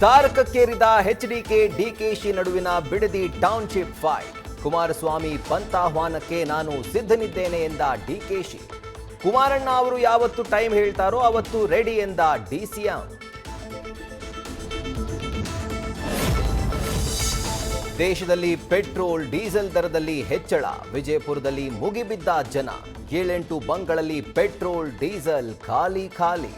ತಾರಕಕ್ಕೇರಿದ HDK DKShi ನಡುವಿನ Bidadi township fight. Kumaraswamy ಪಂಥಾಹ್ವಾನಕ್ಕೆ ನಾನು ಸಿದ್ಧನಿದ್ದೇನೆ ಎಂದ ಡಿಕೆಶಿ. ಕುಮಾರಣ್ಣ ಅವರು ಯಾವತ್ತು ಟೈಮ್ ಹೇಳ್ತಾರೋ ಅವತ್ತು ರೆಡಿ ಎಂದ ಡಿಸಿಎಂ. ದೇಶದಲ್ಲಿ ಪೆಟ್ರೋಲ್ ಡೀಸೆಲ್ ದರದಲ್ಲಿ ಹೆಚ್ಚಳ. ವಿಜಯಪುರದಲ್ಲಿ ಮುಗಿಬಿದ್ದ ಜನ. 7-8 ಬಂಕ್ಗಳಲ್ಲಿ ಪೆಟ್ರೋಲ್ ಡೀಸೆಲ್ ಖಾಲಿ ಖಾಲಿ.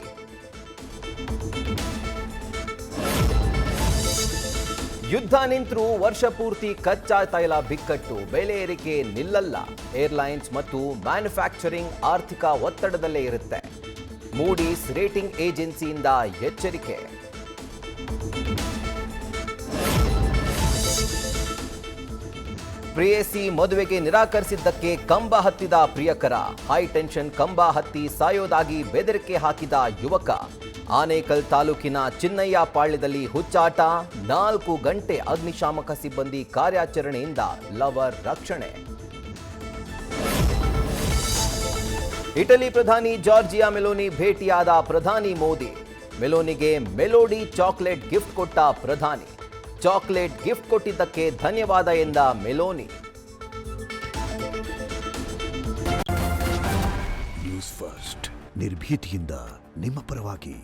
ಯುದ್ಧ ನಿಂತರೂ ವರ್ಷ ಪೂರ್ತಿ ಕಚ್ಚಾ ತೈಲ ಬಿಕ್ಕಟ್ಟು. ಬೆಲೆ ಏರಿಕೆ ನಿಲ್ಲಲ್ಲ. ಏರ್ಲೈನ್ಸ್ ಮತ್ತು ಮ್ಯಾನುಫ್ಯಾಕ್ಚರಿಂಗ್ ಆರ್ಥಿಕ ಒತ್ತಡದಲ್ಲೇ ಇರುತ್ತೆ. ಮೂಡೀಸ್ ರೇಟಿಂಗ್ ಏಜೆನ್ಸಿಯಿಂದ ಎಚ್ಚರಿಕೆ. ಪ್ರೇಯಸಿ ಮದುವೆಗೆ ನಿರಾಕರಿಸಿದ್ದಕ್ಕೆ ಕಂಬ ಹತ್ತಿದ ಪ್ರಿಯಕರ. ಹೈ ಟೆನ್ಷನ್ ಕಂಬ ಹತ್ತಿ ಸಾಯೋದಾಗಿ ಬೆದರಿಕೆ ಹಾಕಿದ ಯುವಕ. ಆನೇಕಲ್ ತಾಲೂಕಿನ ಚಿನ್ನಯ್ಯ ಪಾಳ್ಯದಲ್ಲಿ ಹುಚ್ಚಾಟ. 4 ಗಂಟೆ ಅಗ್ನಿಶಾಮಕ ಸಿಬ್ಬಂದಿ ಕಾರ್ಯಾಚರಣೆಯಿಂದ ಲವರ್ ರಕ್ಷಣೆ. ಇಟಲಿ ಪ್ರಧಾನಿ ಜಾರ್ಜಿಯಾ ಮೆಲೋನಿ ಭೇಟಿಯಾದ ಪ್ರಧಾನಿ ಮೋದಿ. ಮೆಲೋನಿಗೆ ಮೆಲೋಡಿ ಚಾಕ್ಲೇಟ್ ಗಿಫ್ಟ್ ಕೊಟ್ಟ ಪ್ರಧಾನಿ. ಚಾಕ್ಲೇಟ್ ಗಿಫ್ಟ್ ಕೊಟ್ಟಿದ್ದಕ್ಕೆ ಧನ್ಯವಾದ ಎಂದ ಮೆಲೋನಿ. ನ್ಯೂಸ್ ಫಸ್ಟ್ ನಿರ್ಭೀತಿಯಿಂದ ನಿಮ್ಮ ಪರವಾಗಿ.